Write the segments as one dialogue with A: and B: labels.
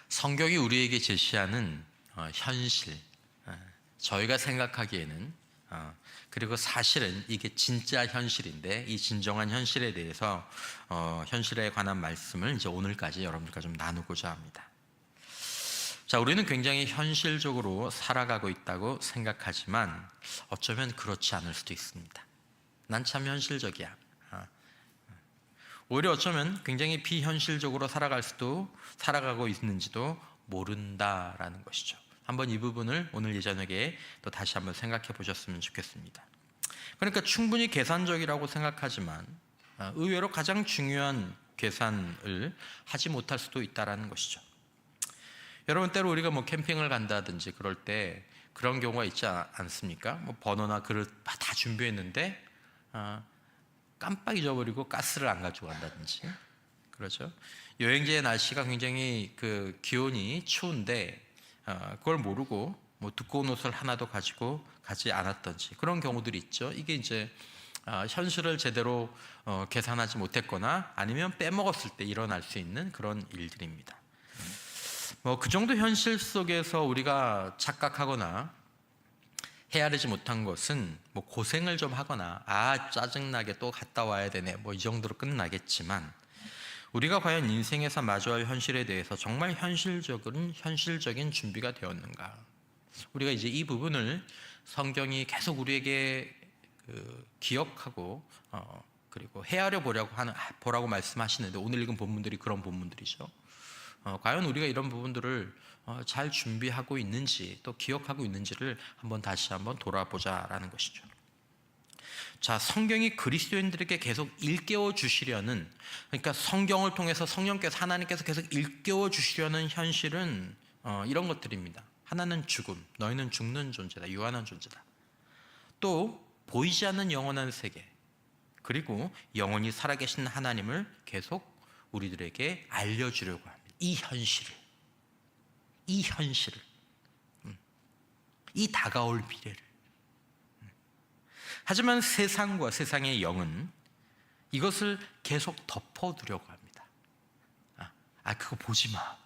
A: 성경이 우리에게 제시하는 현실, 저희가 생각하기에는 그리고 사실은 이게 진짜 현실인데, 이 진정한 현실에 대해서 현실에 관한 말씀을 이제 오늘까지 여러분들과 좀 나누고자 합니다. 자, 우리는 굉장히 현실적으로 살아가고 있다고 생각하지만 어쩌면 그렇지 않을 수도 있습니다. 난 참 현실적이야. 오히려 어쩌면 굉장히 비현실적으로 살아가고 있는지도 모른다라는 것이죠. 한번 이 부분을 오늘 이 저녁에 또 다시 한번 생각해 보셨으면 좋겠습니다. 그러니까 충분히 계산적이라고 생각하지만 의외로 가장 중요한 계산을 하지 못할 수도 있다라는 것이죠. 여러분, 때로 우리가 캠핑을 간다든지 그럴 때 그런 경우가 있지 않습니까? 버너나 그릇 다 준비했는데 깜빡 잊어버리고 가스를 안 가지고 간다든지, 그렇죠? 여행지의 날씨가 굉장히 기온이 추운데 그걸 모르고 두꺼운 옷을 하나도 가지고 가지 않았던지 그런 경우들이 있죠. 이게 이제 현실을 제대로 계산하지 못했거나 아니면 빼먹었을 때 일어날 수 있는 그런 일들입니다. 그 정도 현실 속에서 우리가 착각하거나 헤아리지 못한 것은 고생을 좀 하거나 짜증나게 또 갔다 와야 되네 이 정도로 끝나겠지만, 우리가 과연 인생에서 마주할 현실에 대해서 정말 현실적인 준비가 되었는가? 우리가 이제 이 부분을 성경이 계속 우리에게 기억하고 그리고 헤아려 보라고 말씀하시는데, 오늘 읽은 본문들이 그런 본문들이죠. 과연 우리가 이런 부분들을 잘 준비하고 있는지 또 기억하고 있는지를 다시 한번 돌아보자라는 것이죠. 자, 성경이 그리스도인들에게 계속 일깨워 주시려는, 그러니까 성경을 통해서 하나님께서 계속 일깨워 주시려는 현실은 이런 것들입니다. 하나는 죽음, 너희는 죽는 존재다, 유한한 존재다. 또 보이지 않는 영원한 세계, 그리고 영원히 살아계신 하나님을 계속 우리들에게 알려주려고 합니다. 이 현실을, 이 다가올 미래를. 하지만 세상과 세상의 영은 이것을 계속 덮어두려고 합니다. 그거 보지 마,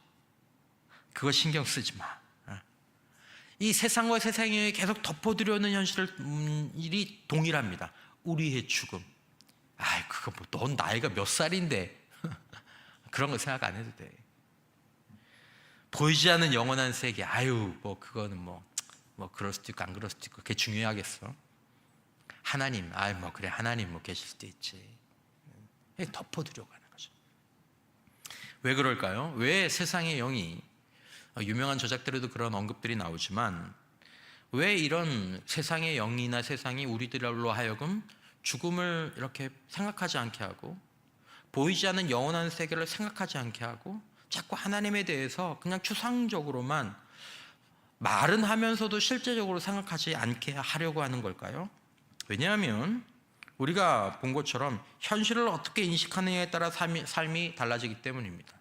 A: 그거 신경 쓰지 마. 이 세상과 세상의 영이 계속 덮어두려는 현실이 동일합니다. 우리의 죽음. 그거 넌 나이가 몇 살인데 그런 거 생각 안 해도 돼. 보이지 않는 영원한 세계, 그거는 그럴 수도 있고 안 그럴 수도 있고 그게 중요하겠어? 하나님, 그래, 하나님 계실 수도 있지. 덮어두려고 하는 거죠. 왜 그럴까요? 왜 세상의 영이, 유명한 저작들에도 그런 언급들이 나오지만, 왜 이런 세상의 영이나 세상이 우리들로 하여금 죽음을 이렇게 생각하지 않게 하고, 보이지 않는 영원한 세계를 생각하지 않게 하고, 자꾸 하나님에 대해서 그냥 추상적으로만 말은 하면서도 실제적으로 생각하지 않게 하려고 하는 걸까요? 왜냐하면 우리가 본 것처럼 현실을 어떻게 인식하느냐에 따라 삶이 달라지기 때문입니다.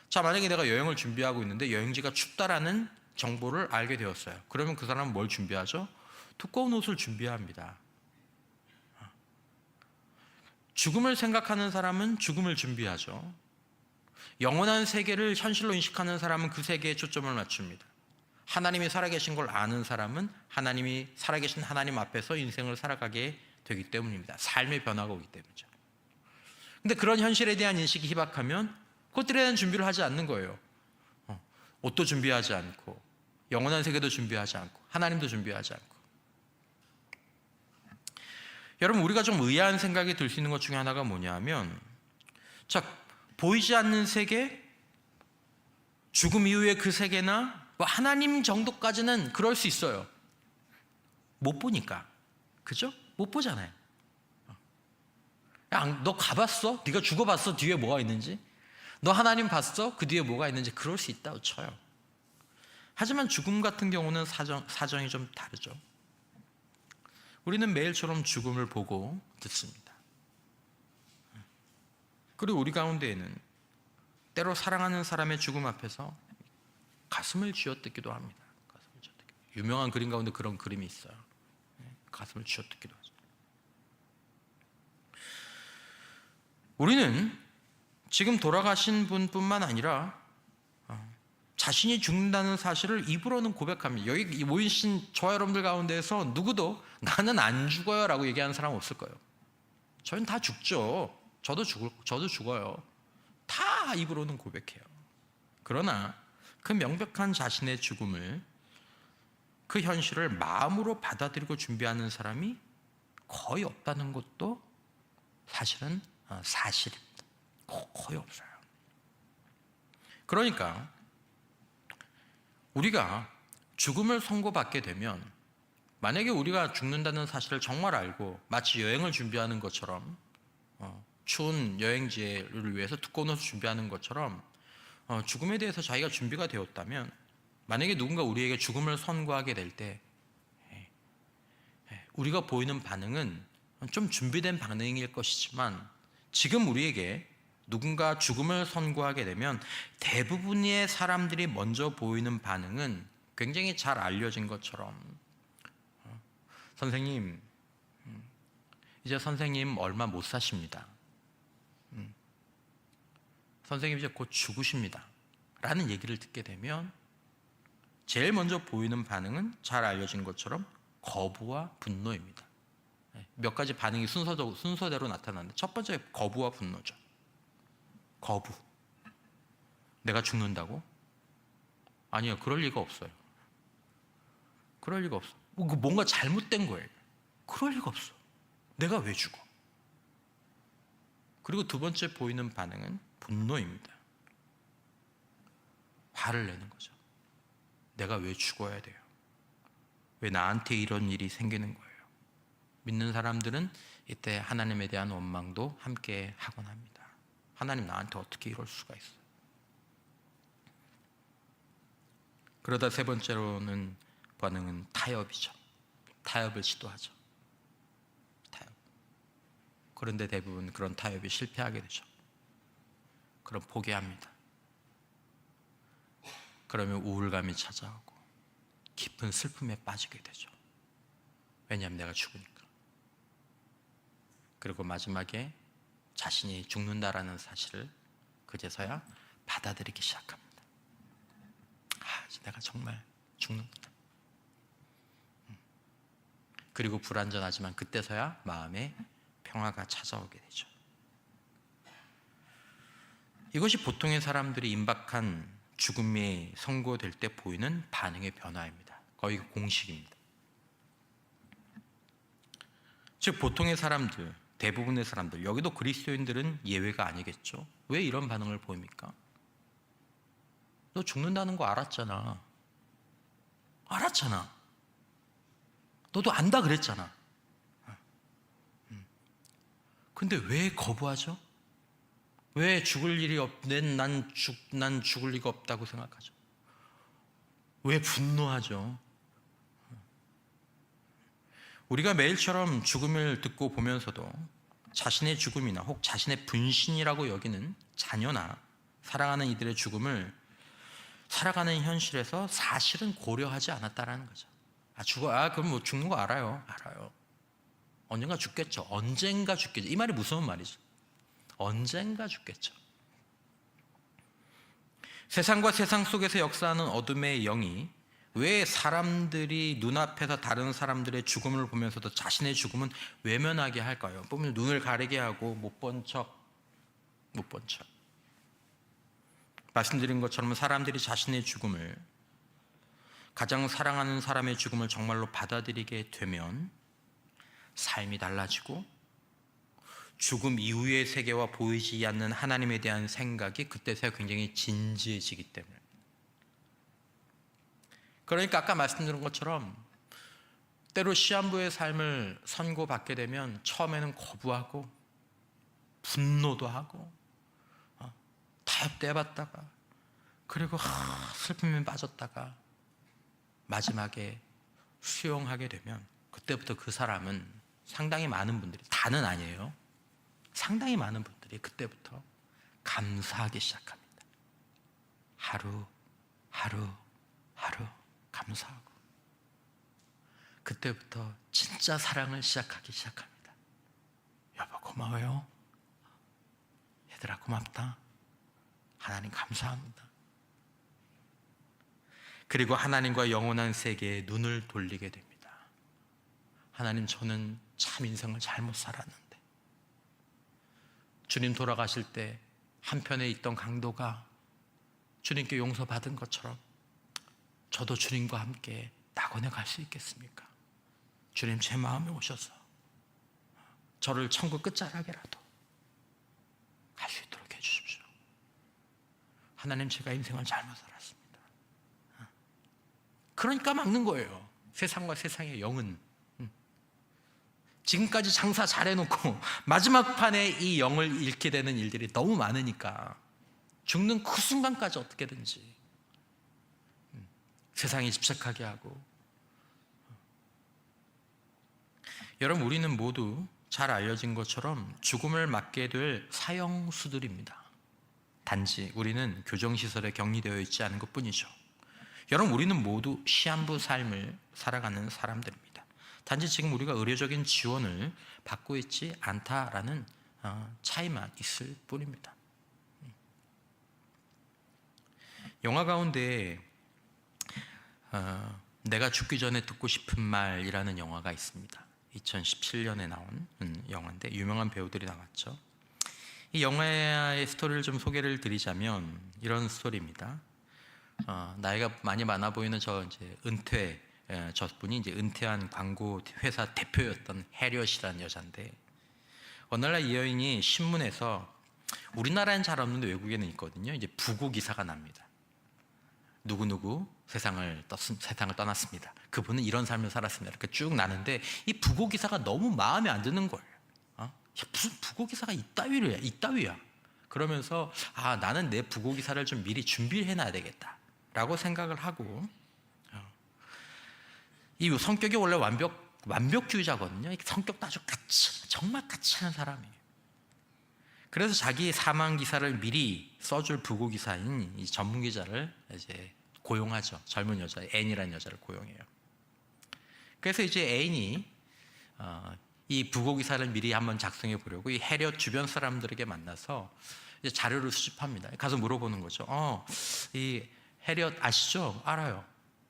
A: 자, 만약에 내가 여행을 준비하고 있는데 여행지가 춥다라는 정보를 알게 되었어요. 그러면 그 사람은 뭘 준비하죠? 두꺼운 옷을 준비합니다. 죽음을 생각하는 사람은 죽음을 준비하죠. 영원한 세계를 현실로 인식하는 사람은 그 세계에 초점을 맞춥니다. 하나님이 살아계신 걸 아는 사람은 하나님이 살아계신 하나님 앞에서 인생을 살아가게 되기 때문입니다. 삶의 변화가 오기 때문이죠. 근데 그런 현실에 대한 인식이 희박하면 그것들에 대한 준비를 하지 않는 거예요. 옷도 준비하지 않고, 영원한 세계도 준비하지 않고, 하나님도 준비하지 않고. 여러분, 우리가 좀 의아한 생각이 들 수 있는 것 중에 하나가 뭐냐면, 자, 보이지 않는 세계, 죽음 이후의 그 세계나 하나님 정도까지는 그럴 수 있어요. 못 보니까. 그죠? 못 보잖아요. 너 가봤어? 네가 죽어봤어? 뒤에 뭐가 있는지? 너 하나님 봤어? 그 뒤에 뭐가 있는지? 그럴 수 있다고 쳐요. 하지만 죽음 같은 경우는 사정이 좀 다르죠. 우리는 매일처럼 죽음을 보고 듣습니다. 그리고 우리 가운데에는 때로 사랑하는 사람의 죽음 앞에서 가슴을 쥐어뜯기도 합니다. 유명한 그림 가운데 그런 그림이 있어요. 가슴을 쥐어뜯기도 하죠. 우리는 지금 돌아가신 분뿐만 아니라 자신이 죽는다는 사실을 입으로는 고백합니다. 여기 모이신 저와 여러분들 가운데에서 누구도 나는 안 죽어요 라고 얘기하는 사람 없을 거예요. 저희는 다 죽죠. 저도 죽어요. 다 입으로는 고백해요. 그러나 그 명백한 자신의 죽음을, 그 현실을 마음으로 받아들이고 준비하는 사람이 거의 없다는 것도 사실은 사실입니다. 거의 없어요. 그러니까 우리가 죽음을 선고받게 되면, 만약에 우리가 죽는다는 사실을 정말 알고 마치 여행을 준비하는 것처럼, 추운 여행지를 위해서 두꺼운 옷을 준비하는 것처럼 죽음에 대해서 자기가 준비가 되었다면, 만약에 누군가 우리에게 죽음을 선고하게 될 때 우리가 보이는 반응은 좀 준비된 반응일 것이지만, 지금 우리에게 누군가 죽음을 선고하게 되면 대부분의 사람들이 먼저 보이는 반응은 굉장히 잘 알려진 것처럼, 선생님, 이제 선생님 얼마 못 사십니다. 선생님 이제 곧 죽으십니다 라는 얘기를 듣게 되면 제일 먼저 보이는 반응은 잘 알려진 것처럼 거부와 분노입니다. 몇 가지 반응이 순서대로 나타나는데, 첫 번째 거부와 분노죠. 거부. 내가 죽는다고? 아니요, 그럴 리가 없어요. 그럴 리가 없어. 뭔가 잘못된 거예요. 그럴 리가 없어. 내가 왜 죽어? 그리고 두 번째 보이는 반응은 분노입니다. 화를 내는 거죠. 내가 왜 죽어야 돼요? 왜 나한테 이런 일이 생기는 거예요? 믿는 사람들은 이때 하나님에 대한 원망도 함께 하곤 합니다. 하나님, 나한테 어떻게 이럴 수가 있어요? 그러다 세 번째로는 반응은 타협이죠. 타협을 시도하죠. 타협. 그런데 대부분 그런 타협이 실패하게 되죠. 그럼 포기합니다. 그러면 우울감이 찾아오고 깊은 슬픔에 빠지게 되죠. 왜냐하면 내가 죽으니까. 그리고 마지막에 자신이 죽는다라는 사실을 그제서야 받아들이기 시작합니다. 내가 정말 죽는구나. 그리고 불완전하지만 그때서야 마음에 평화가 찾아오게 되죠. 이것이 보통의 사람들이 임박한 죽음이 선고될 때 보이는 반응의 변화입니다. 거의 공식입니다. 즉 보통의 사람들, 대부분의 사람들, 여기도 그리스도인들은 예외가 아니겠죠. 왜 이런 반응을 보입니까? 너 죽는다는 거 알았잖아. 알았잖아. 너도 안다 그랬잖아. 근데 왜 거부하죠? 왜 죽을 일이 없는 난 죽을 리가 없다고 생각하죠? 왜 분노하죠? 우리가 매일처럼 죽음을 듣고 보면서도 자신의 죽음이나 혹 자신의 분신이라고 여기는 자녀나 사랑하는 이들의 죽음을 살아가는 현실에서 사실은 고려하지 않았다라는 거죠. 그럼 뭐 죽는 거 알아요. 언젠가 죽겠죠. 언젠가 죽겠죠. 이 말이 무서운 말이죠. 언젠가 죽겠죠. 세상과 세상 속에서 역사하는 어둠의 영이 왜 사람들이 눈앞에서 다른 사람들의 죽음을 보면서도 자신의 죽음은 외면하게 할까요? 보면 눈을 가리게 하고 못 본 척. 말씀드린 것처럼 사람들이 자신의 죽음을, 가장 사랑하는 사람의 죽음을 정말로 받아들이게 되면 삶이 달라지고 죽음 이후의 세계와 보이지 않는 하나님에 대한 생각이 그때서야 굉장히 진지해지기 때문에. 그러니까 아까 말씀드린 것처럼 때로 시한부의 삶을 선고받게 되면 처음에는 거부하고 분노도 하고 타협도 해봤다가, 그리고 슬픔에 빠졌다가 마지막에 수용하게 되면 그때부터 그 사람은 상당히 많은 분들이, 다는 아니에요, 상당히 많은 분들이 그때부터 감사하기 시작합니다. 하루 감사하고 그때부터 진짜 사랑을 시작하기 시작합니다. 여보 고마워요. 얘들아 고맙다. 하나님 감사합니다. 그리고 하나님과 영원한 세계에 눈을 돌리게 됩니다. 하나님, 저는 참 인생을 잘못 살았는데, 주님 돌아가실 때 한편에 있던 강도가 주님께 용서받은 것처럼 저도 주님과 함께 낙원에 갈 수 있겠습니까? 주님, 제 마음에 오셔서 저를 천국 끝자락에라도 갈 수 있도록 해주십시오. 하나님, 제가 인생을 잘못 살았습니다. 그러니까 막는 거예요. 세상과 세상의 영은. 지금까지 장사 잘해놓고 마지막 판에 이 영을 잃게 되는 일들이 너무 많으니까 죽는 그 순간까지 어떻게든지 세상에 집착하게 하고. 여러분, 우리는 모두 잘 알려진 것처럼 죽음을 맞게 될 사형수들입니다. 단지 우리는 교정시설에 격리되어 있지 않은 것뿐이죠. 여러분, 우리는 모두 시한부 삶을 살아가는 사람들입니다. 단지 지금 우리가 의료적인 지원을 받고 있지 않다라는 차이만 있을 뿐입니다. 영화 가운데 내가 죽기 전에 듣고 싶은 말이라는 영화가 있습니다. 2017년에 나온 영화인데 유명한 배우들이 나왔죠. 이 영화의 스토리를 좀 소개를 드리자면 이런 스토리입니다. 나이가 많이 많아 보이는 저분이 이제 은퇴한 광고 회사 대표였던 해리엇이라는 여자인데, 어느 날 이 여인이 신문에서, 우리나라엔 잘 없는데 외국에는 있거든요, 이제 부고 기사가 납니다. 누구누구 세상을 떠났습니다. 그분은 이런 삶을 살았습니다. 이렇게 쭉 나는데 이 부고 기사가 너무 마음에 안 드는 거예요. 야, 무슨 부고 기사가 이따위야. 그러면서 나는 내 부고 기사를 좀 미리 준비를 해놔야 되겠다라고 생각을 하고, 이 성격이 원래 완벽주의자거든요. 성격도 아주 정말 까칠한 사람이에요. 그래서 자기 사망 기사를 미리 써줄 부고 기사인 이 전문 기자를 이제 고용하죠. 젊은 여자 앤이라는 여자를 고용해요. 그래서 이제 앤이 이 부고 기사를 미리 한번 작성해 보려고 이 해리엇 주변 사람들에게 만나서 이제 자료를 수집합니다. 가서 물어보는 거죠. 이 해리엇 아시죠? 알아요.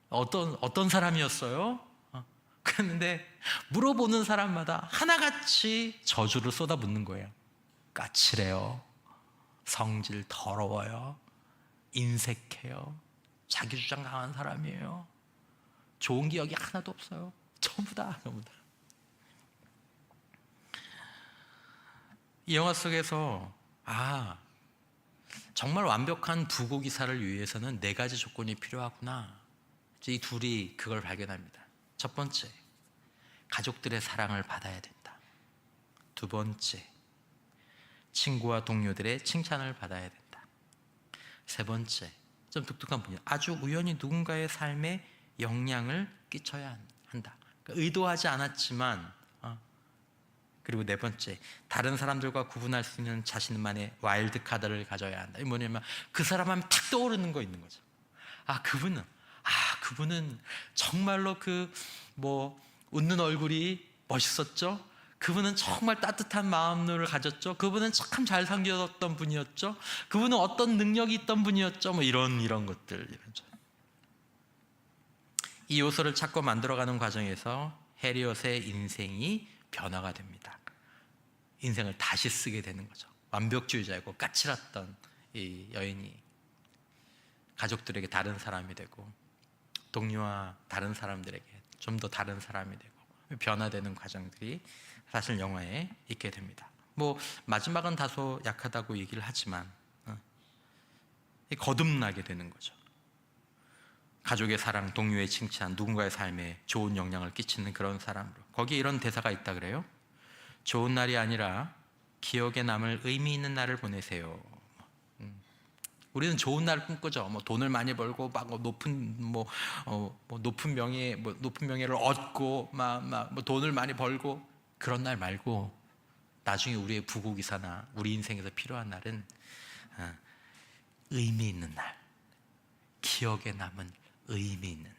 A: 어떤 사람이었어요? 그랬는데 물어보는 사람마다 하나같이 저주를 쏟아붓는 거예요. 까칠해요. 성질 더러워요. 인색해요. 자기 주장 강한 사람이에요. 좋은 기억이 하나도 없어요. 전부 다. 이 영화 속에서 정말 완벽한 부고 기사를 위해서는 4가지 조건이 필요하구나. 이 둘이 그걸 발견합니다. 첫 번째, 가족들의 사랑을 받아야 된다. 두 번째, 친구와 동료들의 칭찬을 받아야 된다. 세 번째, 좀 독특한 분이에요. 아주 우연히 누군가의 삶에 영향을 끼쳐야 한다. 그러니까 의도하지 않았지만. 그리고 네 번째, 다른 사람들과 구분할 수 있는 자신만의 와일드 카드를 가져야 한다. 이게 뭐냐면 그 사람 하면 탁 떠오르는 거 있는 거죠. 그분은 정말로 웃는 얼굴이 멋있었죠. 그분은 정말 따뜻한 마음을 가졌죠. 그분은 참 잘 섬겼던 분이었죠. 그분은 어떤 능력이 있던 분이었죠. 이런 것들. 이 요소를 찾고 만들어가는 과정에서 해리엇의 인생이 변화가 됩니다. 인생을 다시 쓰게 되는 거죠. 완벽주의자이고 까칠했던 이 여인이 가족들에게 다른 사람이 되고, 동료와 다른 사람들에게 좀 더 다른 사람이 되고, 변화되는 과정들이 사실 영화에 있게 됩니다. 마지막은 다소 약하다고 얘기를 하지만 거듭나게 되는 거죠. 가족의 사랑, 동료의 칭찬, 누군가의 삶에 좋은 영향을 끼치는 그런 사람으로. 거기에 이런 대사가 있다 그래요. 좋은 날이 아니라 기억에 남을 의미 있는 날을 보내세요. 우리는 좋은 날을 꿈꾸죠. 돈을 많이 벌고 높은 명예를 얻고 돈을 많이 벌고, 그런 날 말고 나중에 우리의 부고 기사나 우리 인생에서 필요한 날은 의미 있는 날, 기억에 남은 의미 있는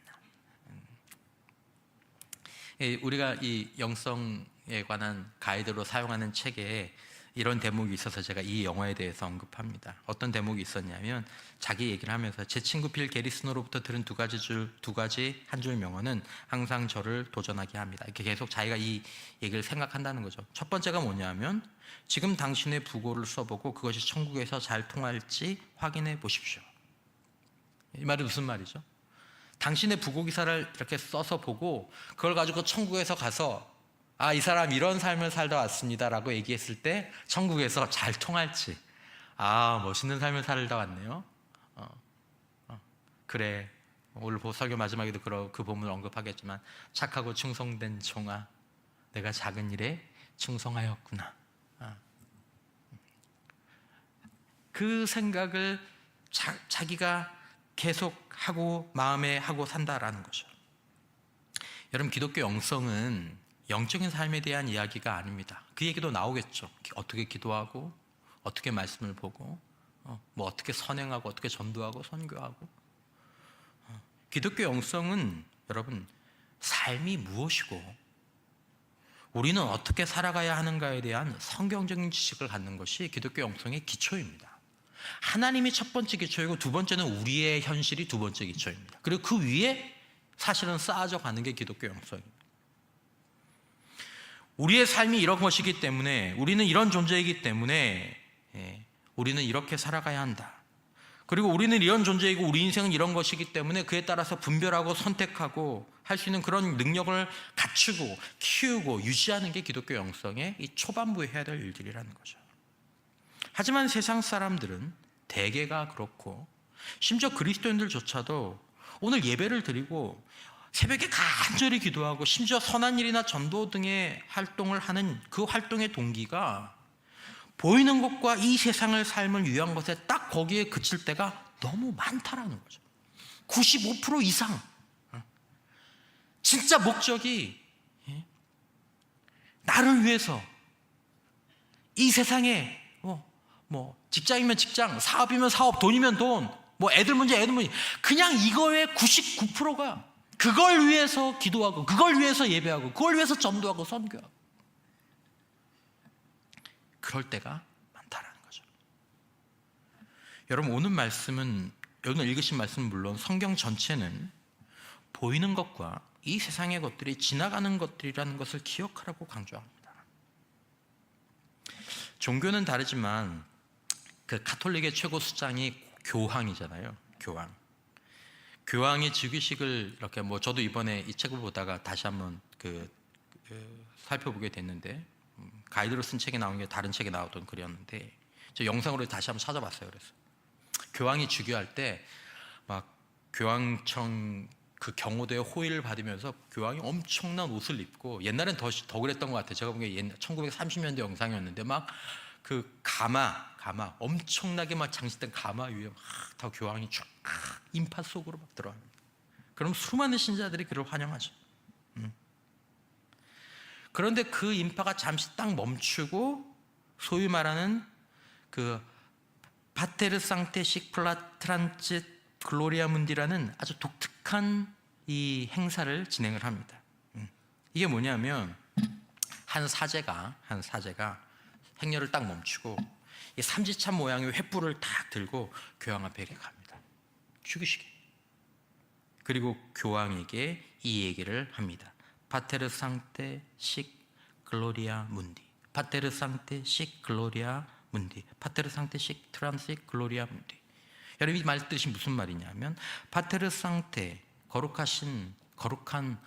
A: 날. 우리가 이 영성에 관한 가이드로 사용하는 책에 이런 대목이 있어서 제가 이 영화에 대해서 언급합니다. 어떤 대목이 있었냐면 자기 얘기를 하면서 제 친구 빌 게리슨으로부터 들은 두 가지 한 줄 명언은 항상 저를 도전하게 합니다. 이렇게 계속 자기가 이 얘기를 생각한다는 거죠. 첫 번째가 뭐냐면 지금 당신의 부고를 써보고 그것이 천국에서 잘 통할지 확인해 보십시오. 이 말이 무슨 말이죠? 당신의 부고 기사를 이렇게 써서 보고 그걸 가지고 천국에서 가서 이 사람 이런 삶을 살다 왔습니다라고 얘기했을 때 천국에서 잘 통할지, 멋있는 삶을 살다 왔네요. 그래, 오늘 설교 마지막에도 그 본문을 언급하겠지만 착하고 충성된 종아, 내가 작은 일에 충성하였구나. 그 생각을 자기가 계속하고 마음에 하고 산다라는 거죠. 여러분, 기독교 영성은 영적인 삶에 대한 이야기가 아닙니다. 그 얘기도 나오겠죠. 어떻게 기도하고 어떻게 말씀을 보고 어떻게 선행하고 어떻게 전도하고 선교하고. 기독교 영성은 여러분, 삶이 무엇이고 우리는 어떻게 살아가야 하는가에 대한 성경적인 지식을 갖는 것이 기독교 영성의 기초입니다. 하나님이 첫 번째 기초이고 두 번째는 우리의 현실이 두 번째 기초입니다. 그리고 그 위에 사실은 쌓아져 가는 게 기독교 영성입니다. 우리의 삶이 이런 것이기 때문에, 우리는 이런 존재이기 때문에 우리는 이렇게 살아가야 한다. 그리고 우리는 이런 존재이고 우리 인생은 이런 것이기 때문에 그에 따라서 분별하고 선택하고 할 수 있는 그런 능력을 갖추고 키우고 유지하는 게 기독교 영성의 이 초반부에 해야 될 일들이라는 거죠. 하지만 세상 사람들은 대개가 그렇고, 심지어 그리스도인들조차도 오늘 예배를 드리고 새벽에 간절히 기도하고 심지어 선한 일이나 전도 등의 활동을 하는 그 활동의 동기가 보이는 것과 이 세상을 삶을 위한 것에 딱 거기에 그칠 때가 너무 많다라는 거죠. 95% 이상. 진짜 목적이 나를 위해서, 이 세상에 직장이면 직장, 사업이면 사업, 돈이면 돈, 애들 문제, 그냥 이거의 99%가 그걸 위해서 기도하고 그걸 위해서 예배하고 그걸 위해서 전도하고 선교하고, 그럴 때가 많다라는 거죠. 여러분, 오늘 읽으신 말씀은 물론 성경 전체는 보이는 것과 이 세상의 것들이 지나가는 것들이라는 것을 기억하라고 강조합니다. 종교는 다르지만 그 가톨릭의 최고 수장이 교황이잖아요. 교황의 즉위식을 이렇게 저도 이번에 이 책을 보다가 다시 한번 살펴보게 됐는데, 가이드로 쓴 책에 나온 게 다른 책에 나왔던 글이었는데 저 영상으로 다시 한번 찾아봤어요. 그래서 교황이 즉위할 때 막 교황청 그 경호대의 호의를 받으면서 교황이 엄청난 옷을 입고, 옛날엔 더 그랬던 것 같아요. 제가 본 게 1930년대 영상이었는데 막 그 가마 엄청나게 막 장식된 가마 위에 막 다 교황이 쫙 인파 속으로 막 들어갑니다. 그럼 수많은 신자들이 그를 환영하죠. 그런데 그 인파가 잠시 딱 멈추고 소위 말하는 그 파테르 상테 식 플라트란짓 글로리아 문디라는 아주 독특한 이 행사를 진행을 합니다. 이게 뭐냐면 한 사제가 행렬을 딱 멈추고 이 삼지참 모양의 횃불을 딱 들고 교황 앞에 이렇게 갑니다. 죽이시게. 그리고 교황에게 이 얘기를 합니다. 파테르 상테 식 글로리아 문디, 파테르 상테 식 글로리아 문디, 파테르 상테 식 트란식 글로리아 문디. 여러분, 이 말 뜻이 무슨 말이냐면 파테르 상테, 거룩한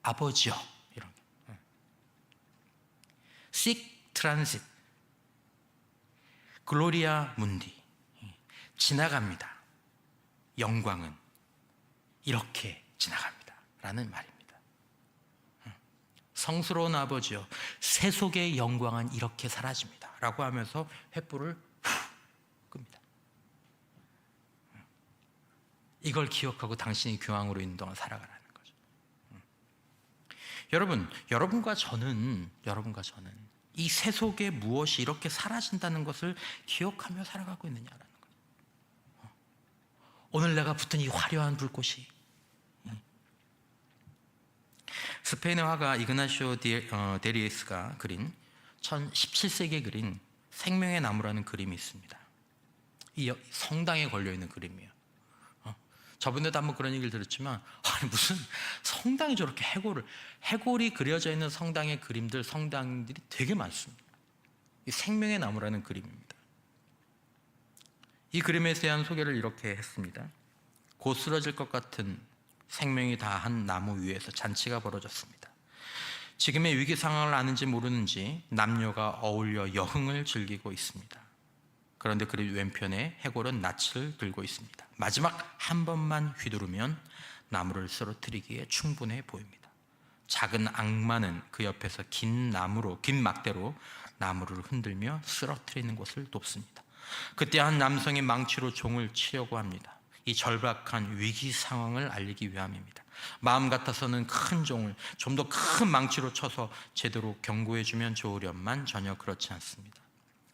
A: 아버지요, 이런 게. 식 트란식 글로리아 문디, 지나갑니다. 영광은 이렇게 지나갑니다 라는 말입니다. 성스러운 아버지요, 세속의 영광은 이렇게 사라집니다 라고 하면서 횃불을 끕니다. 이걸 기억하고 당신이 교황으로 있는 동안 살아가라는 거죠. 여러분과 저는 이 세속의 무엇이 이렇게 사라진다는 것을 기억하며 살아가고 있느냐라는 거예요. 오늘 내가 붙은 이 화려한 불꽃이, 스페인의 화가 이그나시오 데리에스가 그린 17세기에 그린 생명의 나무라는 그림이 있습니다. 이 성당에 걸려있는 그림이에요. 저번에도 한번 그런 얘기를 들었지만 아니 무슨 성당에 저렇게 해골이 그려져 있는 성당의 그림들, 성당들이 되게 많습니다. 이 생명의 나무라는 그림입니다. 이 그림에 대한 소개를 이렇게 했습니다. 곧 쓰러질 것 같은 생명이 다한 나무 위에서 잔치가 벌어졌습니다. 지금의 위기 상황을 아는지 모르는지 남녀가 어울려 여흥을 즐기고 있습니다. 그런데 그리 왼편에 해골은 낯을 들고 있습니다. 마지막 한 번만 휘두르면 나무를 쓰러뜨리기에 충분해 보입니다. 작은 악마는 그 옆에서 긴 막대로 나무를 흔들며 쓰러뜨리는 것을 돕습니다. 그때 한 남성이 망치로 종을 치려고 합니다. 이 절박한 위기 상황을 알리기 위함입니다. 마음 같아서는 큰 종을 좀 더 큰 망치로 쳐서 제대로 경고해주면 좋으련만 전혀 그렇지 않습니다.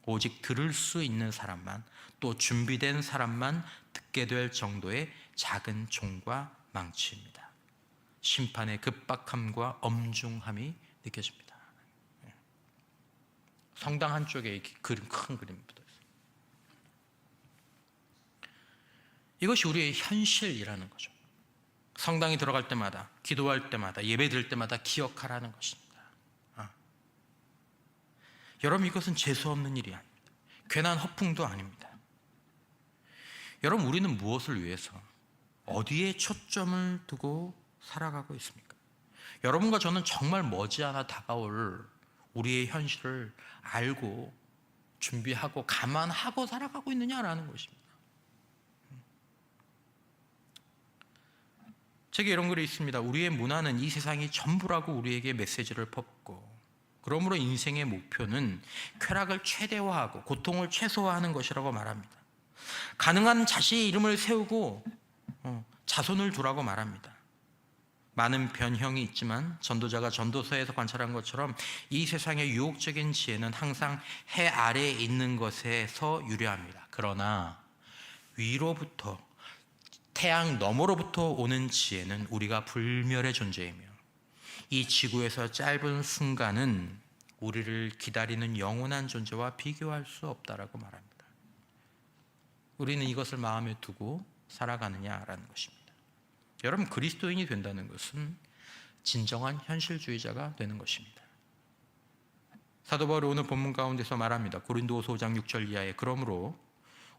A: 오직 들을 수 있는 사람만, 또 준비된 사람만 듣게 될 정도의 작은 종과 망치입니다. 심판의 급박함과 엄중함이 느껴집니다. 성당 한쪽에 큰 그림이 붙어 있어요. 이것이 우리의 현실이라는 거죠. 성당에 들어갈 때마다, 기도할 때마다, 예배 드릴 때마다 기억하라는 것입니다. 여러분, 이것은 재수 없는 일이 아닙니다. 괜한 허풍도 아닙니다. 여러분, 우리는 무엇을 위해서, 어디에 초점을 두고 살아가고 있습니까? 여러분과 저는 정말 머지않아 다가올 우리의 현실을 알고 준비하고 감안하고 살아가고 있느냐라는 것입니다. 책에 이런 글이 있습니다. 우리의 문화는 이 세상이 전부라고 우리에게 메시지를 퍼붓고, 그러므로 인생의 목표는 쾌락을 최대화하고 고통을 최소화하는 것이라고 말합니다. 가능한 자신의 이름을 세우고 자손을 두라고 말합니다. 많은 변형이 있지만 전도자가 전도서에서 관찰한 것처럼 이 세상의 유혹적인 지혜는 항상 해 아래에 있는 것에서 유래합니다. 그러나 위로부터, 태양 너머로부터 오는 지혜는 우리가 불멸의 존재이며 이 지구에서 짧은 순간은 우리를 기다리는 영원한 존재와 비교할 수 없다라고 말합니다. 우리는 이것을 마음에 두고 살아가느냐라는 것입니다. 여러분, 그리스도인이 된다는 것은 진정한 현실주의자가 되는 것입니다. 사도 바울이 오늘 본문 가운데서 말합니다. 고린도후서 5장 6절 이하에 그러므로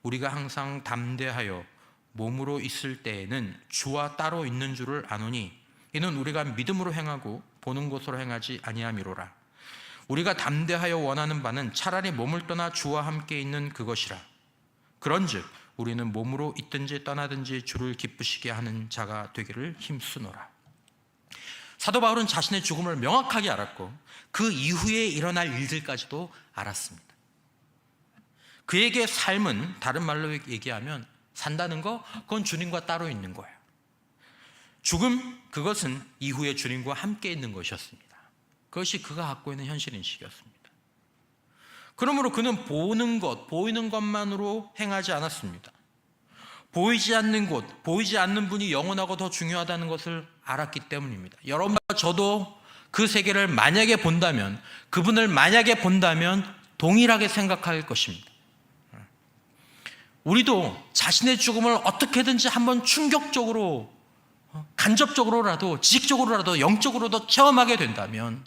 A: 우리가 항상 담대하여 몸으로 있을 때에는 주와 따로 있는 줄을 아노니 이는 우리가 믿음으로 행하고 보는 것으로 행하지 아니함이로라. 우리가 담대하여 원하는 바는 차라리 몸을 떠나 주와 함께 있는 그것이라. 그런즉 우리는 몸으로 있든지 떠나든지 주를 기쁘시게 하는 자가 되기를 힘쓰노라. 사도 바울은 자신의 죽음을 명확하게 알았고 그 이후에 일어날 일들까지도 알았습니다. 그에게 삶은, 다른 말로 얘기하면 산다는 거, 그건 주님과 따로 있는 거예요. 죽음, 그것은 이후에 주님과 함께 있는 것이었습니다. 그것이 그가 갖고 있는 현실인식이었습니다. 그러므로 그는 보이는 것만으로 행하지 않았습니다. 보이지 않는 곳, 보이지 않는 분이 영원하고 더 중요하다는 것을 알았기 때문입니다. 여러분과 저도 그 세계를 만약에 본다면, 그분을 만약에 본다면 동일하게 생각할 것입니다. 우리도 자신의 죽음을 어떻게든지 한번 충격적으로, 간접적으로라도, 지식적으로라도, 영적으로도 체험하게 된다면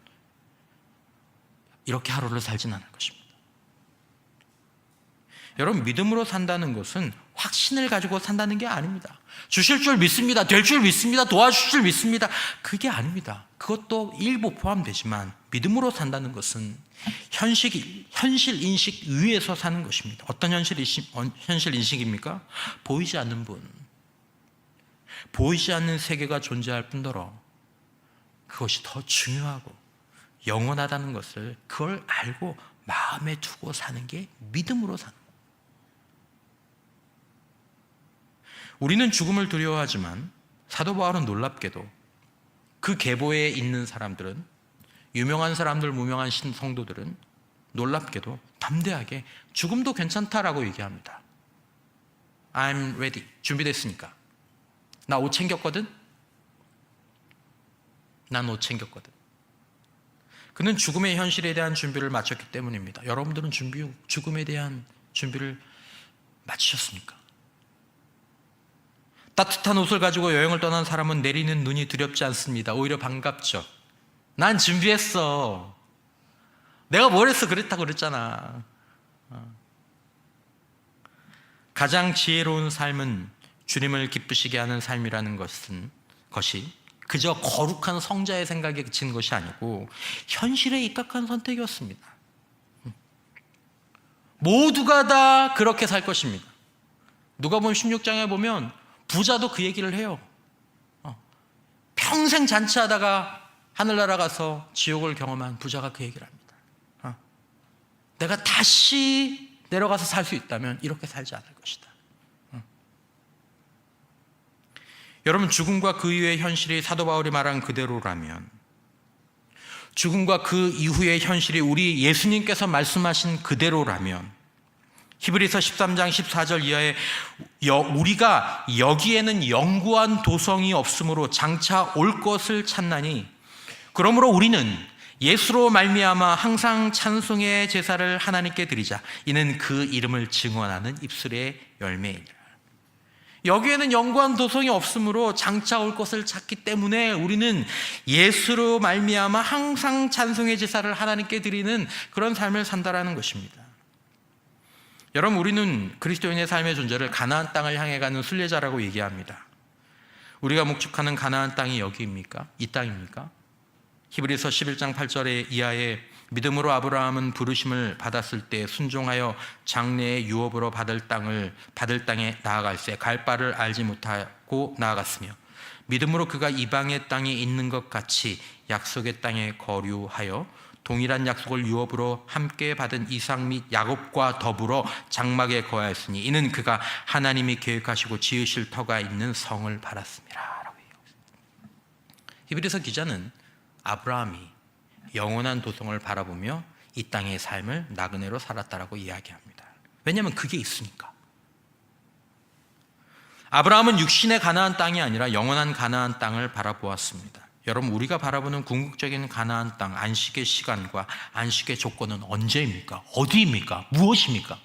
A: 이렇게 하루를 살진 않을 것입니다. 여러분, 믿음으로 산다는 것은 확신을 가지고 산다는 게 아닙니다. 주실 줄 믿습니다. 될 줄 믿습니다. 도와주실 줄 믿습니다. 그게 아닙니다. 그것도 일부 포함되지만 믿음으로 산다는 것은 현실 인식 위에서 사는 것입니다. 어떤 현실 인식입니까? 보이지 않는 분, 보이지 않는 세계가 존재할 뿐더러 그것이 더 중요하고 영원하다는 것을, 그걸 알고 마음에 두고 사는 게 믿음으로 사는 거예요. 우리는 죽음을 두려워하지만 사도 바울은 놀랍게도 그 계보에 있는 사람들은, 유명한 사람들, 무명한 성도들은 놀랍게도 담대하게 죽음도 괜찮다라고 얘기합니다. I'm ready. 준비됐으니까. 나 옷 챙겼거든? 난 옷 챙겼거든. 그는 죽음의 현실에 대한 준비를 마쳤기 때문입니다. 여러분들은 죽음에 대한 준비를 마치셨습니까? 따뜻한 옷을 가지고 여행을 떠난 사람은 내리는 눈이 두렵지 않습니다. 오히려 반갑죠. 난 준비했어. 내가 뭘 했어? 그랬다고 그랬잖아. 가장 지혜로운 삶은 주님을 기쁘시게 하는 삶이라는 것이 그저 거룩한 성자의 생각에 그친 것이 아니고 현실에 입각한 선택이었습니다. 모두가 다 그렇게 살 것입니다. 누가복음 16장에 보면 부자도 그 얘기를 해요. 평생 잔치하다가 하늘나라 가서 지옥을 경험한 부자가 그 얘기를 합니다. 내가 다시 내려가서 살 수 있다면 이렇게 살지 않을 것이다. 여러분, 죽음과 그 이후의 현실이 사도 바울이 말한 그대로라면, 죽음과 그 이후의 현실이 우리 예수님께서 말씀하신 그대로라면, 히브리서 13장 14절 이하에 우리가 여기에는 영구한 도성이 없으므로 장차 올 것을 찾나니, 그러므로 우리는 예수로 말미암아 항상 찬송의 제사를 하나님께 드리자. 이는 그 이름을 증언하는 입술의 열매이니라. 여기에는 영구한 도성이 없으므로 장차 올 것을 찾기 때문에 우리는 예수로 말미암아 항상 찬송의 제사를 하나님께 드리는 그런 삶을 산다라는 것입니다. 여러분, 우리는 그리스도인의 삶의 존재를 가나안 땅을 향해 가는 순례자라고 얘기합니다. 우리가 목축하는 가나안 땅이 여기입니까? 이 땅입니까? 히브리서 11장 8절에 이하에 믿음으로 아브라함은 부르심을 받았을 때 순종하여 장래의 유업으로 받을 땅에 나아갈새 갈 바를 알지 못하고 나아갔으며, 믿음으로 그가 이방의 땅에 있는 것 같이 약속의 땅에 거류하여 동일한 약속을 유업으로 함께 받은 이삭 및 야곱과 더불어 장막에 거하였으니 이는 그가 하나님이 계획하시고 지으실 터가 있는 성을 바랐습니다. 히브리서 기자는 아브라함이 영원한 도성을 바라보며 이 땅의 삶을 나그네로 살았다라고 이야기합니다. 왜냐하면 그게 있으니까. 아브라함은 육신의 가나안 땅이 아니라 영원한 가나안 땅을 바라보았습니다. 여러분, 우리가 바라보는 궁극적인 가나안 땅, 안식의 시간과 안식의 조건은 언제입니까? 어디입니까? 무엇입니까?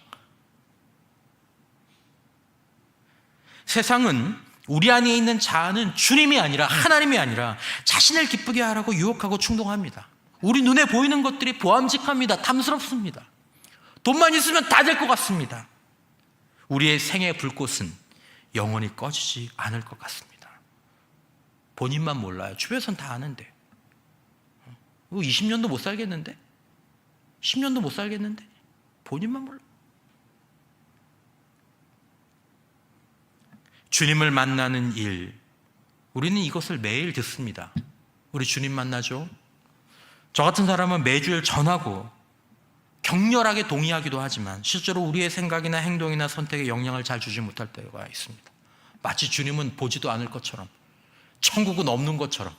A: 세상은 우리 안에 있는 자아는 주님이 아니라, 하나님이 아니라 자신을 기쁘게 하라고 유혹하고 충동합니다. 우리 눈에 보이는 것들이 보암직합니다. 탐스럽습니다. 돈만 있으면 다 될 것 같습니다. 우리의 생의 불꽃은 영원히 꺼지지 않을 것 같습니다. 본인만 몰라요. 주변에선 다 아는데. 20년도 못 살겠는데? 10년도 못 살겠는데? 본인만 몰라. 주님을 만나는 일, 우리는 이것을 매일 듣습니다. 우리 주님 만나죠? 저 같은 사람은 매주일 전하고 격렬하게 동의하기도 하지만 실제로 우리의 생각이나 행동이나 선택에 영향을 잘 주지 못할 때가 있습니다. 마치 주님은 보지도 않을 것처럼, 천국은 없는 것처럼,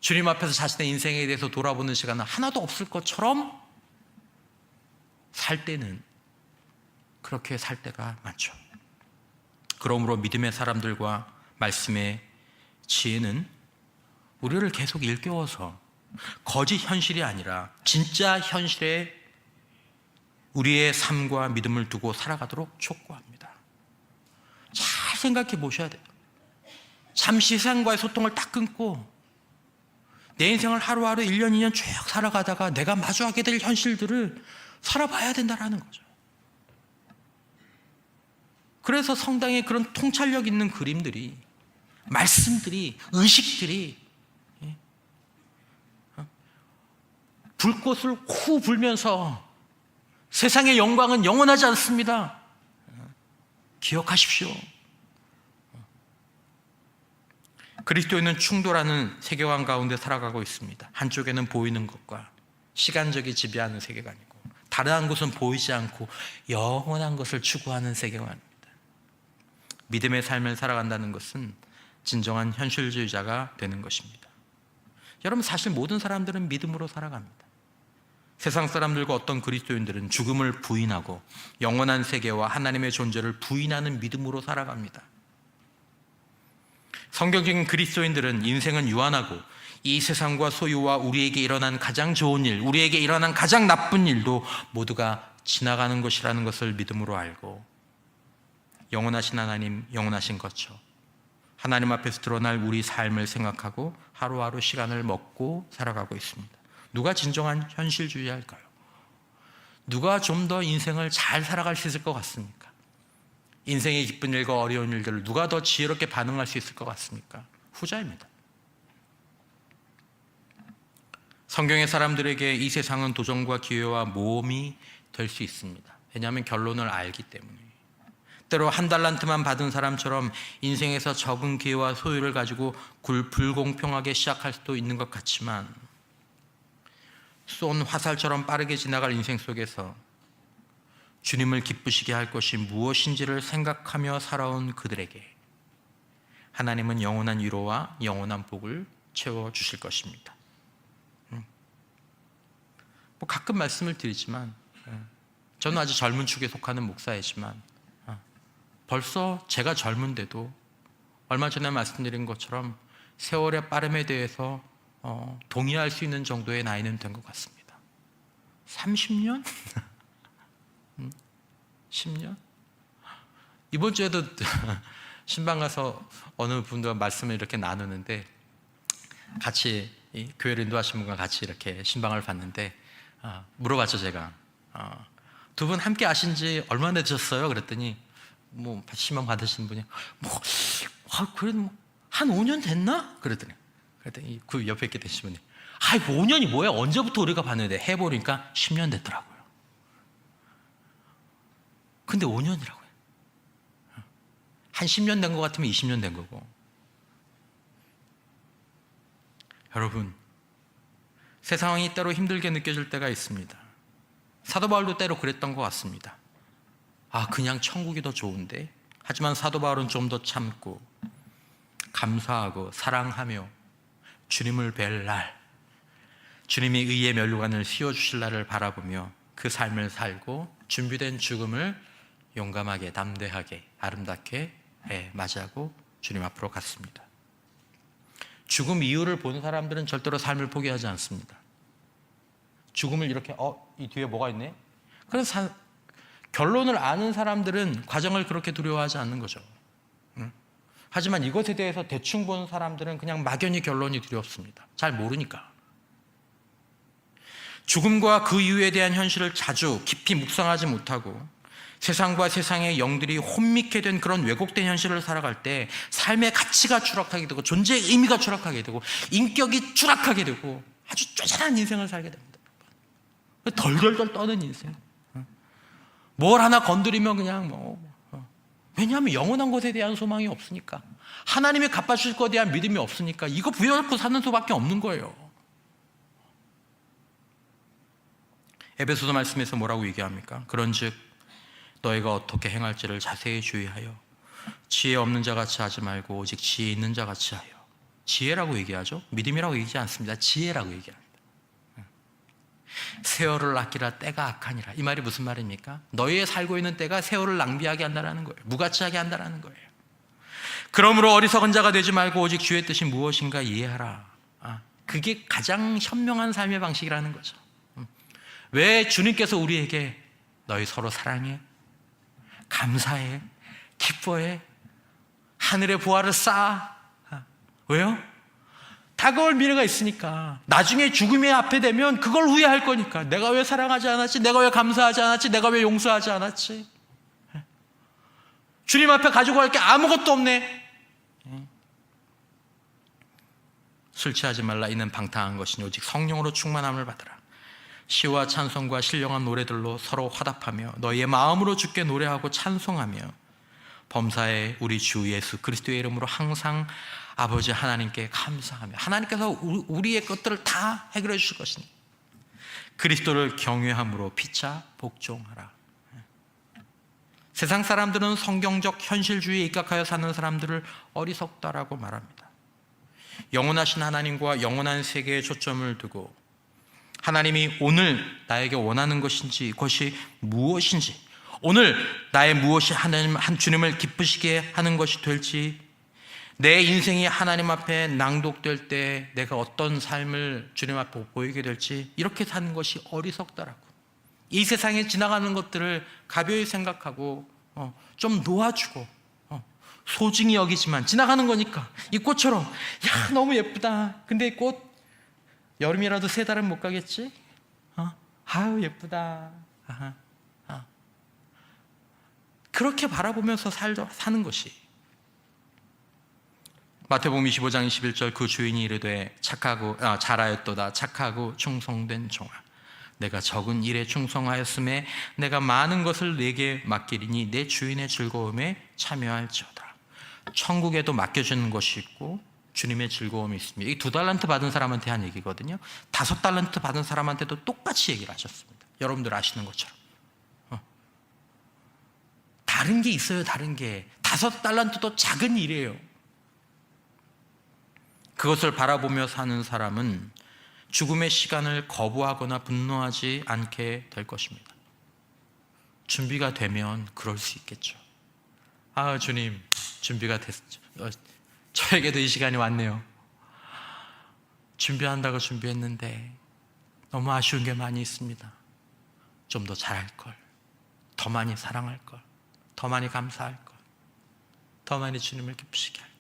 A: 주님 앞에서 자신의 인생에 대해서 돌아보는 시간은 하나도 없을 것처럼 살 때는 그렇게 살 때가 많죠. 그러므로 믿음의 사람들과 말씀의 지혜는 우리를 계속 일깨워서 거짓 현실이 아니라 진짜 현실에 우리의 삶과 믿음을 두고 살아가도록 촉구합니다. 잘 생각해 보셔야 돼요. 잠시 세상과의 소통을 딱 끊고 내 인생을 하루하루 1년, 2년 쭉 살아가다가 내가 마주하게 될 현실들을 살아봐야 된다는 거죠. 그래서 성당에 그런 통찰력 있는 그림들이, 말씀들이, 의식들이 불꽃을 후 불면서 세상의 영광은 영원하지 않습니다. 기억하십시오. 그리스도인은 충돌하는 세계관 가운데 살아가고 있습니다. 한쪽에는 보이는 것과 시간적이 지배하는 세계관이고, 다른 한 곳은 보이지 않고 영원한 것을 추구하는 세계관입니다. 믿음의 삶을 살아간다는 것은 진정한 현실주의자가 되는 것입니다. 여러분, 사실 모든 사람들은 믿음으로 살아갑니다. 세상 사람들과 어떤 그리스도인들은 죽음을 부인하고 영원한 세계와 하나님의 존재를 부인하는 믿음으로 살아갑니다. 성경적인 그리스도인들은 인생은 유한하고 이 세상과 소유와 우리에게 일어난 가장 좋은 일, 우리에게 일어난 가장 나쁜 일도 모두가 지나가는 것이라는 것을 믿음으로 알고 영원하신 하나님, 영원하신 거처 하나님 앞에서 드러날 우리 삶을 생각하고 하루하루 시간을 먹고 살아가고 있습니다. 누가 진정한 현실주의할까요? 누가 좀 더 인생을 잘 살아갈 수 있을 것 같습니까? 인생의 기쁜 일과 어려운 일들을 누가 더 지혜롭게 반응할 수 있을 것 같습니까? 후자입니다. 성경의 사람들에게 이 세상은 도전과 기회와 모험이 될 수 있습니다. 왜냐하면 결론을 알기 때문에. 때로 한 달란트만 받은 사람처럼 인생에서 적은 기회와 소유를 가지고 불공평하게 시작할 수도 있는 것 같지만 쏜 화살처럼 빠르게 지나갈 인생 속에서 주님을 기쁘시게 할 것이 무엇인지를 생각하며 살아온 그들에게 하나님은 영원한 위로와 영원한 복을 채워주실 것입니다. 가끔 말씀을 드리지만 저는 아주 젊은 축에 속하는 목사이지만 벌써 제가 젊은데도 얼마 전에 말씀드린 것처럼 세월의 빠름에 대해서 동의할 수 있는 정도의 나이는 된 것 같습니다. 30년? 10년? 이번 주에도 신방 가서 어느 분과 말씀을 이렇게 나누는데 같이 교회를 인도하신 분과 같이 이렇게 신방을 봤는데 물어봤죠. 제가 두 분 함께 하신 지 얼마나 되셨어요? 그랬더니 신방 받으신 분이 그래도 한 5년 됐나? 그랬더니 그 옆에 있게 되신 분이 5년이 뭐야? 언제부터 우리가 봤는데 해보니까 10년 됐더라고요. 근데 5년이라고요. 한 10년 된 것 같으면 20년 된 거고. 여러분, 세상이 때로 힘들게 느껴질 때가 있습니다. 사도 바울도 때로 그랬던 것 같습니다. 그냥 천국이 더 좋은데. 하지만 사도 바울은 좀 더 참고 감사하고 사랑하며 주님을 뵐 날, 주님이 의의 면류관을 씌워주실 날을 바라보며 그 삶을 살고 준비된 죽음을 용감하게 담대하게 아름답게 맞이하고 주님 앞으로 갔습니다. 죽음 이후를 보는 사람들은 절대로 삶을 포기하지 않습니다. 죽음을 이렇게 이 뒤에 뭐가 있네? 그래서 결론을 아는 사람들은 과정을 그렇게 두려워하지 않는 거죠. 하지만 이것에 대해서 대충 보는 사람들은 그냥 막연히 결론이 두렵습니다. 잘 모르니까. 죽음과 그 이후에 대한 현실을 자주 깊이 묵상하지 못하고 세상과 세상의 영들이 혼미케 된 그런 왜곡된 현실을 살아갈 때 삶의 가치가 추락하게 되고 존재의 의미가 추락하게 되고 인격이 추락하게 되고 아주 쪼잔한 인생을 살게 됩니다. 덜덜덜 떠는 인생. 뭘 하나 건드리면 그냥 왜냐하면 영원한 것에 대한 소망이 없으니까, 하나님이 갚아주실 것에 대한 믿음이 없으니까 이거 부여잡고 사는 수밖에 없는 거예요. 에베소서 말씀에서 뭐라고 얘기합니까? 그런즉 너희가 어떻게 행할지를 자세히 주의하여 지혜 없는 자 같이 하지 말고 오직 지혜 있는 자 같이 하여. 지혜라고 얘기하죠. 믿음이라고 얘기하지 않습니다. 지혜라고 얘기합니다. 세월을 아끼라 때가 악하니라. 이 말이 무슨 말입니까? 너희의 살고 있는 때가 세월을 낭비하게 한다는 거예요. 무가치하게 한다는 거예요. 그러므로 어리석은 자가 되지 말고 오직 주의 뜻이 무엇인가 이해하라. 그게 가장 현명한 삶의 방식이라는 거죠. 왜 주님께서 우리에게 너희 서로 사랑해, 감사해, 기뻐해, 하늘의 보화를 쌓아. 왜요? 다가올 미래가 있으니까. 나중에 죽음의 앞에 되면 그걸 후회할 거니까. 내가 왜 사랑하지 않았지? 내가 왜 감사하지 않았지? 내가 왜 용서하지 않았지? 주님 앞에 가지고 갈 게 아무것도 없네. 술 취하지 말라. 이는 방탕한 것이니 오직 성령으로 충만함을 받으라. 시와 찬송과 신령한 노래들로 서로 화답하며 너희의 마음으로 주께 노래하고 찬송하며 범사에 우리 주 예수 그리스도의 이름으로 항상 아버지 하나님께 감사하며, 하나님께서 우리의 것들을 다 해결해 주실 것이니 그리스도를 경외함으로 피차 복종하라. 세상 사람들은 성경적 현실주의에 입각하여 사는 사람들을 어리석다라고 말합니다. 영원하신 하나님과 영원한 세계에 초점을 두고 하나님이 오늘 나에게 원하는 것인지, 그것이 무엇인지, 오늘 나의 무엇이 하나님 한 주님을 기쁘시게 하는 것이 될지, 내 인생이 하나님 앞에 낭독될 때 내가 어떤 삶을 주님 앞에 보이게 될지 이렇게 사는 것이 어리석다라고. 이 세상에 지나가는 것들을 가벼이 생각하고 좀 놓아주고 소중히 여기지만 지나가는 거니까 이 꽃처럼 야 너무 예쁘다. 근데 이 꽃 여름이라도 3달은 못 가겠지? 아유 예쁘다. 그렇게 바라보면서 사는 것이. 마태복음 25장 21절 그 주인이 이르되 잘하였도다 착하고 충성된 종아 내가 적은 일에 충성하였음에 내가 많은 것을 내게 맡기리니 내 주인의 즐거움에 참여할지어다. 천국에도 맡겨주는 것이 있고 주님의 즐거움이 있습니다. 이 2달란트 받은 사람한테 한 얘기거든요. 5달란트 받은 사람한테도 똑같이 얘기를 하셨습니다. 여러분들 아시는 것처럼 다른 게 있어요. 다른 게 5달란트도 작은 일이에요. 그것을 바라보며 사는 사람은 죽음의 시간을 거부하거나 분노하지 않게 될 것입니다. 준비가 되면 그럴 수 있겠죠. 주님 준비가 됐죠. 저에게도 이 시간이 왔네요. 준비한다고 준비했는데 너무 아쉬운 게 많이 있습니다. 좀 더 잘할 걸, 더 많이 사랑할 걸, 더 많이 감사할 걸, 더 많이 주님을 기쁘시게 할 걸.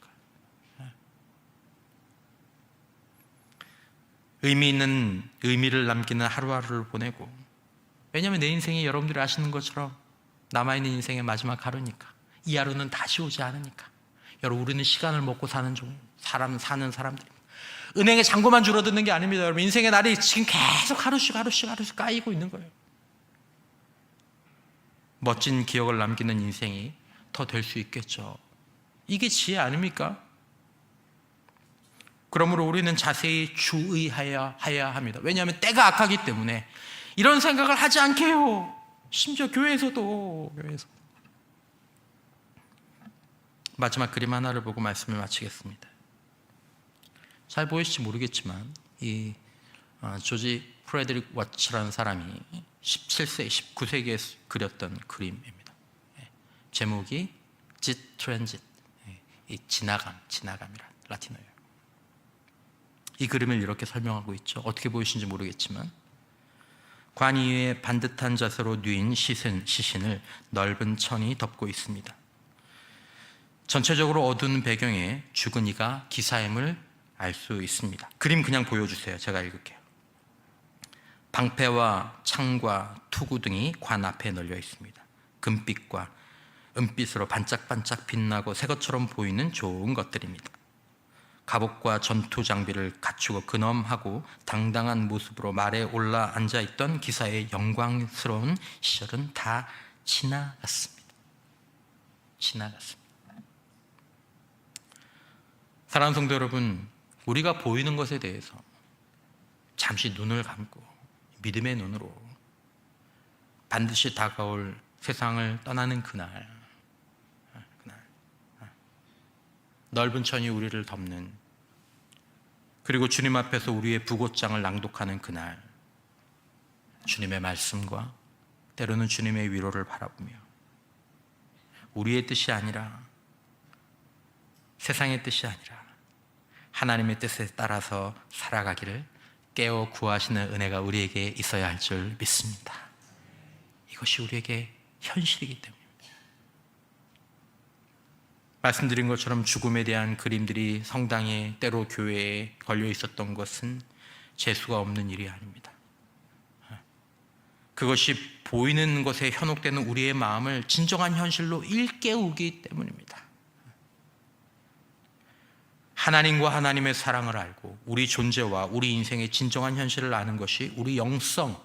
A: 의미를 남기는 하루하루를 보내고, 왜냐하면 내 인생이 여러분들이 아시는 것처럼 남아있는 인생의 마지막 하루니까. 이 하루는 다시 오지 않으니까. 여러분 우리는 시간을 먹고 사는 사는 사람들입니다. 은행에 잔고만 줄어드는 게 아닙니다. 여러분 인생의 날이 지금 계속 하루씩 까이고 있는 거예요. 멋진 기억을 남기는 인생이 더 될 수 있겠죠. 이게 지혜 아닙니까? 그러므로 우리는 자세히 주의해야 합니다. 왜냐하면 때가 악하기 때문에 이런 생각을 하지 않게 해요. 심지어 교회에서도. 마지막 그림 하나를 보고 말씀을 마치겠습니다. 잘 보이실지 모르겠지만 이 조지 프레드릭 워츠라는 사람이 17세, 19세기에 그렸던 그림입니다. 제목이 Jet Transit, 이 지나감이라 라틴어예요. 이 그림을 이렇게 설명하고 있죠. 어떻게 보이시는지 모르겠지만 관 위에 반듯한 자세로 누인 시신을 넓은 천이 덮고 있습니다. 전체적으로 어두운 배경에 죽은 이가 기사임을 알 수 있습니다. 그림 그냥 보여주세요. 제가 읽을게요. 방패와 창과 투구 등이 관 앞에 널려 있습니다. 금빛과 은빛으로 반짝반짝 빛나고 새 것처럼 보이는 좋은 것들입니다. 갑옷과 전투 장비를 갖추고 근엄하고 당당한 모습으로 말에 올라 앉아있던 기사의 영광스러운 시절은 다 지나갔습니다. 사랑하는 성도 여러분, 우리가 보이는 것에 대해서 잠시 눈을 감고 믿음의 눈으로 반드시 다가올 세상을 떠나는 그날, 넓은 천이 우리를 덮는, 그리고 주님 앞에서 우리의 부고장을 낭독하는 그날, 주님의 말씀과 때로는 주님의 위로를 바라보며 우리의 뜻이 아니라, 세상의 뜻이 아니라 하나님의 뜻에 따라서 살아가기를 깨어 구하시는 은혜가 우리에게 있어야 할 줄 믿습니다. 이것이 우리에게 현실이기 때문입니다. 말씀드린 것처럼 죽음에 대한 그림들이 성당에, 때로 교회에 걸려 있었던 것은 재수가 없는 일이 아닙니다. 그것이 보이는 것에 현혹되는 우리의 마음을 진정한 현실로 일깨우기 때문입니다. 하나님과 하나님의 사랑을 알고 우리 존재와 우리 인생의 진정한 현실을 아는 것이 우리 영성,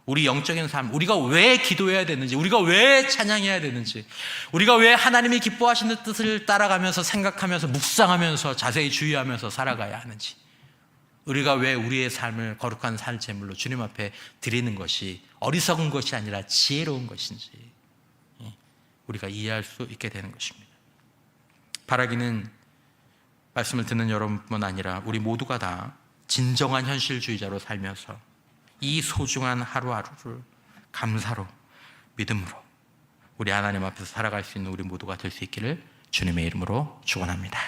A: 우리 영적인 삶, 우리가 왜 기도해야 되는지, 우리가 왜 찬양해야 되는지, 우리가 왜 하나님이 기뻐하시는 뜻을 따라가면서 생각하면서 묵상하면서 자세히 주의하면서 살아가야 하는지, 우리가 왜 우리의 삶을 거룩한 살 제물로 주님 앞에 드리는 것이 어리석은 것이 아니라 지혜로운 것인지 우리가 이해할 수 있게 되는 것입니다. 바라기는 말씀을 듣는 여러분뿐만 아니라 우리 모두가 다 진정한 현실주의자로 살면서 이 소중한 하루하루를 감사로, 믿음으로 우리 하나님 앞에서 살아갈 수 있는 우리 모두가 될 수 있기를 주님의 이름으로 축원합니다.